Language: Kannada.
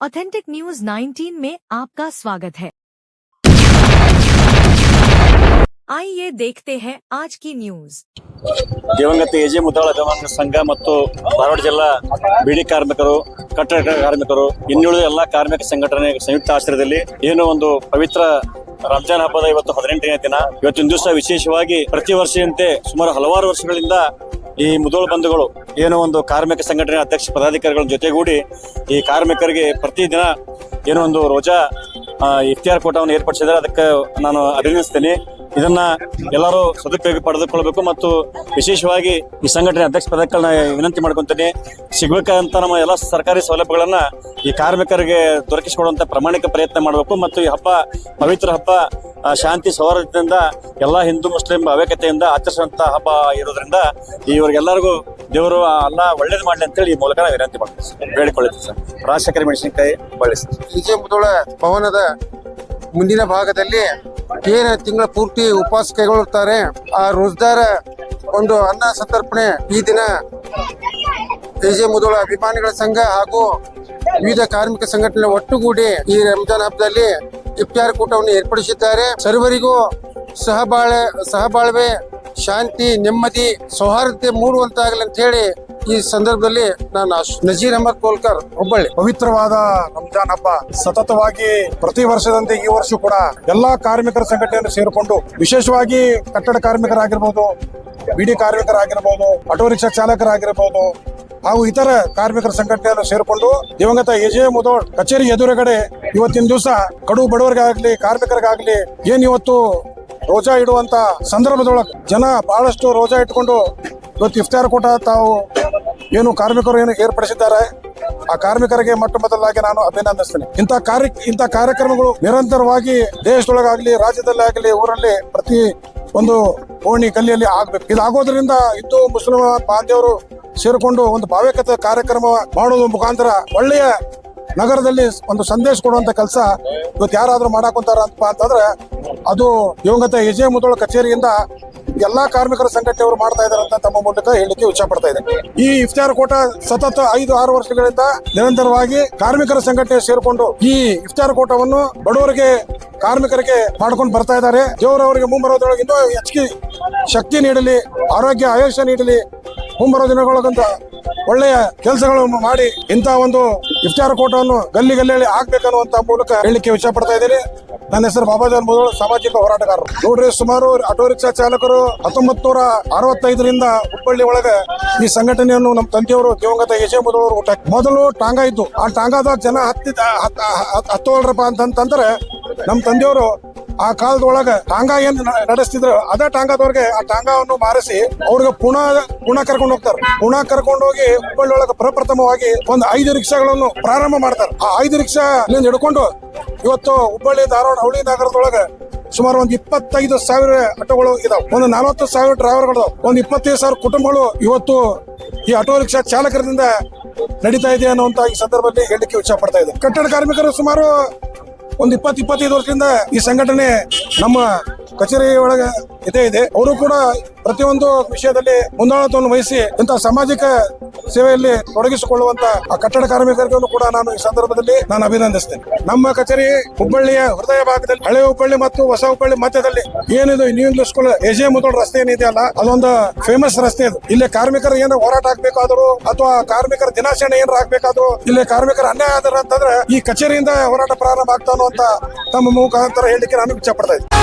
ऑथेंटिक न्यूज 19 में आपका स्वागत है। आइए देखते हैं आज की न्यूज। ದಿವಂಗತ ಎಜೆ ಮುದ್ದಾಳ ಅಭಿಮಾನ ಸಂಘ ಮತ್ತು ಧಾರವಾಡ ಜಿಲ್ಲಾ ಬಿಡಿ ಕಾರ್ಮಿಕರು, ಕಟ್ಟಡ ಕಾರ್ಮಿಕರು, ಇನ್ನುಳಿದ ಎಲ್ಲಾ ಕಾರ್ಮಿಕ ಸಂಘಟನೆ ಸಂಯುಕ್ತ ಆಶ್ರಯದಲ್ಲಿ ಏನು ಒಂದು ಪವಿತ್ರ ರಂಜಾನ್ ಹಬ್ಬದ ಇವತ್ತು 18ನೇ ದಿನ. ಇವತ್ತಿನ ದಿವಸ ವಿಶೇಷವಾಗಿ ಪ್ರತಿ ವರ್ಷದಂತೆ ಸುಮಾರು ಹಲವಾರು ವರ್ಷಗಳಿಂದ ಈ ಮುದೋಳ ಬಂಧುಗಳು ಏನೋ ಒಂದು ಕಾರ್ಮಿಕ ಸಂಘಟನೆ ಅಧ್ಯಕ್ಷ ಪದಾಧಿಕಾರಿಗಳ ಜೊತೆಗೂಡಿ ಈ ಕಾರ್ಮಿಕರಿಗೆ ಪ್ರತಿದಿನ ಏನೋ ಒಂದು ರೋಜಾ ಇಫ್ತಿಯಾರ್ ಕೂಟವನ್ನು ಏರ್ಪಡಿಸಿದ್ದಾರೆ. ಅದಕ್ಕೆ ನಾನು ಅಭಿನಂದಿಸ್ತೇನೆ. ಇದನ್ನ ಎಲ್ಲರೂ ಸದುಪಯೋಗ ಪಡೆದುಕೊಳ್ಬೇಕು ಮತ್ತು ವಿಶೇಷವಾಗಿ ಈ ಸಂಘಟನೆ ಅಧ್ಯಕ್ಷ ಪದಗಳನ್ನ ವಿನಂತಿ ಮಾಡ್ಕೊಂತೇನೆ. ಸಿಗ್ಬೇಕಂತ ನಮ್ಮ ಎಲ್ಲ ಸರ್ಕಾರಿ ಸೌಲಭ್ಯಗಳನ್ನ ಈ ಕಾರ್ಮಿಕರಿಗೆ ದೊರಕಿಸಿಕೊಡುವಂತ ಪ್ರಾಮಾಣಿಕ ಪ್ರಯತ್ನ ಮಾಡಬೇಕು ಮತ್ತು ಈ ಹಬ್ಬ ಪವಿತ್ರ ಹಬ್ಬ ಶಾಂತಿ ಸೌಹಾರ್ದತೆಯಿಂದ ಎಲ್ಲಾ ಹಿಂದೂ ಮುಸ್ಲಿಂ ಭಾವೈಕ್ಯತೆಯಿಂದ ಆಚರಿಸುವಂತ ಹಬ್ಬ ಇರೋದ್ರಿಂದ ಇವರಿಗೆಲ್ಲರಿಗೂ ದೇವರು ಅಲ್ಲ ಒಳ್ಳೇದು ಮಾಡ್ಲಿ ಅಂತೇಳಿ ಈ ಮೂಲಕ ವಿನಂತಿ ಮಾಡ್ತೀವಿ, ಬೇಡಿಕೊಳ್ಳುತ್ತೀವಿ ಸರ್. ರಾಜಶೇಖರ ಮೆಣಸಿನಕಾಯಿ ಬಳ್ಳಿ ಸರ್. ಎಜೆ ಮುದೋಳ ಭವನದ ಮುಂದಿನ ಭಾಗದಲ್ಲಿ ಏನು ತಿಂಗಳ ಪೂರ್ತಿ ಉಪವಾಸ ಕೈಗೊಳ್ಳುತ್ತಾರೆ ಆ ರೋಜ್ದಾರ ಒಂದು ಅನ್ನ ಸಂತರ್ಪಣೆ ಈ ದಿನ ಎಜೆ ಮುದೋಳ ಅಭಿಮಾನಿಗಳ ಸಂಘ ಹಾಗೂ ವಿವಿಧ ಕಾರ್ಮಿಕ ಸಂಘಟನೆ ಒಟ್ಟುಗೂಡಿ ಈ ರಂಜಾನ್ ಹಬ್ಬದಲ್ಲಿ ಇಫ್ತಾರ್ ಕೂಟವನ್ನು ಏರ್ಪಡಿಸಿದ್ದಾರೆ. ಸರ್ವರಿಗೂ ಸಹಬಾಳ್ವೆ, ಶಾಂತಿ, ನೆಮ್ಮದಿ, ಸೌಹಾರ್ದತೆ ಮೂಡುವಂತಾಗಲಿ ಅಂತ ಹೇಳಿ ಈ ಸಂದರ್ಭದಲ್ಲಿ ನಾನು ನಜೀರ್ ಅಹಮದ್ ಕೋಲ್ಕರ್, ಹುಬ್ಬಳ್ಳಿ. ಪವಿತ್ರವಾದ ರಂಜಾನ್ ಹಬ್ಬ ಸತತವಾಗಿ ಪ್ರತಿ ವರ್ಷದಂತೆ ಈ ವರ್ಷ ಕೂಡ ಎಲ್ಲಾ ಕಾರ್ಮಿಕರ ಸಂಘಟನೆಯನ್ನು ಸೇರಿಕೊಂಡು ವಿಶೇಷವಾಗಿ ಕಟ್ಟಡ ಕಾರ್ಮಿಕರಾಗಿರ್ಬೋದು, ಬಿಡಿ ಕಾರ್ಮಿಕರಾಗಿರ್ಬೋದು, ಆಟೋ ರಿಕ್ಷಾ ಚಾಲಕರಾಗಿರ್ಬೋದು ಹಾಗೂ ಇತರ ಕಾರ್ಮಿಕರ ಸಂಘಟನೆಯನ್ನು ಸೇರಿಕೊಂಡು ದಿವಂಗತ ಎಜೆ ಮುದೋಳ್ ಕಚೇರಿ ಎದುರುಗಡೆ ಇವತ್ತಿನ ದಿವಸ ಕಡು ಬಡವರಿಗಾಗ್ಲಿ ಕಾರ್ಮಿಕರಿಗಾಗ್ಲಿ ಏನ್ ಇವತ್ತು ರೋಜಾ ಇಡುವಂತ ಸಂದರ್ಭದೊಳಗೆ ಜನ ಬಹಳಷ್ಟು ರೋಜಾ ಇಟ್ಕೊಂಡು ಇವತ್ತು ಇಫ್ತಾರ್ ಕೂಟ ತಾವು ಏನು ಕಾರ್ಮಿಕರು ಏನು ಏರ್ಪಡಿಸಿದ್ದಾರೆ ಆ ಕಾರ್ಮಿಕರಿಗೆ ಮೊಟ್ಟ ಮೊದಲಾಗಿ ನಾನು ಅಭಿನಂದಿಸ್ತೇನೆ. ಇಂಥ ಕಾರ್ಯಕ್ರಮಗಳು ನಿರಂತರವಾಗಿ ದೇಶದೊಳಗಾಗ್ಲಿ ರಾಜ್ಯದಲ್ಲಾಗಲಿ ಊರಲ್ಲಿ ಪ್ರತಿ ಒಂದು ಓಣಿ ಗಲ್ಲಿಯಲ್ಲಿ ಆಗ್ಬೇಕು. ಇದಾಗೋದ್ರಿಂದ ಹಿಂದೂ ಮುಸ್ಲಿಂ ಬಾಂಧವರು ಸೇರಿಕೊಂಡು ಒಂದು ಭಾವೈಕ್ಯತೆ ಕಾರ್ಯಕ್ರಮ ಮಾಡೋದ್ರ ಮುಖಾಂತರ ಒಳ್ಳೆಯ ನಗರದಲ್ಲಿ ಒಂದು ಸಂದೇಶ ಕೊಡುವಂತ ಕೆಲಸ ಇವತ್ತು ಯಾರಾದ್ರೂ ಮಾಡಾಕೊಂತಾರ ಅಂತಂದ್ರೆ ಅದು ದಿವಂಗತ ಎಜೆ ಮುದೋಳ ಕಚೇರಿಯಿಂದ ಎಲ್ಲಾ ಕಾರ್ಮಿಕರ ಸಂಘಟನೆಯವರು ಮಾಡ್ತಾ ಇದಾರೆ ಅಂತ ತಮ್ಮ ಮೂಲಕ ಹೇಳಿಕೆ ಇಚ್ಛೆ ಪಡ್ತಾ ಇದೆ. ಈ ಇಫ್ತಾರ್ ಕೂಟ ಸತತ 5-6 ವರ್ಷಗಳಿಂದ ನಿರಂತರವಾಗಿ ಕಾರ್ಮಿಕರ ಸಂಘಟನೆ ಸೇರಿಕೊಂಡು ಈ ಇಫ್ತಾರ್ ಕೂಟವನ್ನು ಬಡವರಿಗೆ ಕಾರ್ಮಿಕರಿಗೆ ಮಾಡ್ಕೊಂಡು ಬರ್ತಾ ಇದ್ದಾರೆ. ದೇವರವರಿಗೆ ಮುಂಬರೋದ್ರೊಳಗೆ ಇನ್ನೂ ಹೆಚ್ಚಿಗೆ ಶಕ್ತಿ ನೀಡಲಿ, ಆರೋಗ್ಯ ಆಯುಷ್ಯ ನೀಡಲಿ, ಮುಂಬರೋ ದಿನಗಳಂತ ಒಳ್ಳೆಯ ಕೆಲಸಗಳನ್ನು ಮಾಡಿ ಇಂತಹ ಒಂದು ಇಫ್ತಾರ್ ಕೂಟವನ್ನು ಗಲ್ಲಿಯಲ್ಲಿ ಆಗ್ಬೇಕನ್ನುವಂತ ಮೂಲಕ ಹೇಳಿಕೆ ಇಚ್ಛೆ ಪಡ್ತಾ ಇದ್ದೀನಿ. ನನ್ನ ಹೆಸರು ಬಾಬಾಜಾನ್ ಮುದೋಳ್, ಸಾಮಾಜಿಕ ಹೋರಾಟಗಾರರು. ನೋಡ್ರಿ, ಸುಮಾರು ಆಟೋ ರಿಕ್ಷಾ ಚಾಲಕರು 1965ರಿಂದ ಹುಬ್ಬಳ್ಳಿ ಒಳಗ ಈ ಸಂಘಟನೆಯನ್ನು ನಮ್ಮ ತಂದೆಯವರು ದಿವಂಗತ ಎಜೆ ಮುದೋಳ್ ಊಟ ಮೊದಲು ಟಾಂಗಾ ಇದ್ದು ಆ ಟಾಂಗಾದಾಗ ಜನ ಹತ್ತೋಳ್ರಪ್ಪ ಅಂತಂದ್ರೆ ನಮ್ಮ ತಂದೆಯವರು ಆ ಕಾಲದೊಳಗ ಟಾಂಗಾ ಏನ್ ನಡೆಸ್ತಿದ್ರು ಅದೇ ಟಾಂಗಾದವ್ರಿಗೆ ಆ ಟಾಂಗಾವನ್ನು ಮಾರಿಸಿ ಅವ್ರಿಗೆ ಪುಣೆ ಕರ್ಕೊಂಡು ಹೋಗ್ತಾರೆ. ಪುಣೆ ಕರ್ಕೊಂಡು ಹೋಗಿ ಹುಬ್ಬಳ್ಳಿ ಒಳಗ ಪ್ರಪ್ರಥಮವಾಗಿ ಒಂದು 5 ರಿಕ್ಷಾಗಳನ್ನು ಪ್ರಾರಂಭ ಮಾಡ್ತಾರೆ. ಆ 5 ರಿಕ್ಷಾ ಹಿಡ್ಕೊಂಡು ಇವತ್ತು ಹುಬ್ಬಳ್ಳಿ ಧಾರವಾಡ ಹೌಳಿ ನಗರದೊಳಗ ಸುಮಾರು ಒಂದು 25,000 ಆಟೋಗಳು ಇದಾವೆ, ಒಂದು 40,000 ಡ್ರೈವರ್ಗಳು, ಒಂದು 25,000 ಕುಟುಂಬಗಳು ಇವತ್ತು ಈ ಆಟೋ ರಿಕ್ಷಾ ಚಾಲಕರಿಂದ ನಡೀತಾ ಇದೆ ಅನ್ನುವಂತ ಈ ಸಂದರ್ಭದಲ್ಲಿ ಹೇಳಿಕೆ ಇಚ್ಛೆ ಪಡ್ತಾ ಇದೆ. ಕಟ್ಟಡ ಕಾರ್ಮಿಕರು ಸುಮಾರು ಒಂದು 20-25 ವರ್ಷದಿಂದ ಈ ಸಂಘಟನೆ ನಮ್ಮ ಕಚೇರಿ ಒಳಗೆ ಇದೆ. ಅವರು ಕೂಡ ಪ್ರತಿಯೊಂದು ವಿಷಯದಲ್ಲಿ ಮುಂದಾಳತ್ವವನ್ನು ವಹಿಸಿ ಇಂತಹ ಸಾಮಾಜಿಕ ಸೇವೆಯಲ್ಲಿ ತೊಡಗಿಸಿಕೊಳ್ಳುವಂತ ಆ ಕಟ್ಟಡ ಕಾರ್ಮಿಕರಿಗೂ ಕೂಡ ನಾನು ಈ ಸಂದರ್ಭದಲ್ಲಿ ನಾನು ಅಭಿನಂದಿಸ್ತೇನೆ. ನಮ್ಮ ಕಚೇರಿ ಹುಬ್ಬಳ್ಳಿಯ ಹೃದಯ ಭಾಗದಲ್ಲಿ ಹಳೆ ಹುಬ್ಬಳ್ಳಿ ಮತ್ತು ಹೊಸ ಹುಬ್ಬಳ್ಳಿ ಮಧ್ಯದಲ್ಲಿ ಏನಿದು new English school AJ Mudhol ರಸ್ತೆ ಏನಿದೆಯಲ್ಲ ಅದೊಂದು ಫೇಮಸ್ ರಸ್ತೆ ಇದು. ಇಲ್ಲಿ ಕಾರ್ಮಿಕರು ಏನು ಹೋರಾಟ ಆಗ್ಬೇಕಾದ್ರು ಅಥವಾ ಕಾರ್ಮಿಕರ ದಿನಾಚರಣೆ ಏನಾರ ಆಗ್ಬೇಕಾದ್ರು ಇಲ್ಲಿ ಕಾರ್ಮಿಕರ ಅನ್ಯಾಯ ಆದ್ರ ಅಂತಂದ್ರೆ ಈ ಕಚೇರಿಯಿಂದ ಹೋರಾಟ ಪ್ರಾರಂಭ ಆಗ್ತಾ ಅನ್ನುವಂತ ತಮ್ಮ ಮುಖಾಂತರ ಹೇಳಿಕೆ ನಾನು ಇಚ್ಛೆ ಪಡ್ತಾ ಇದ್ದೀನಿ.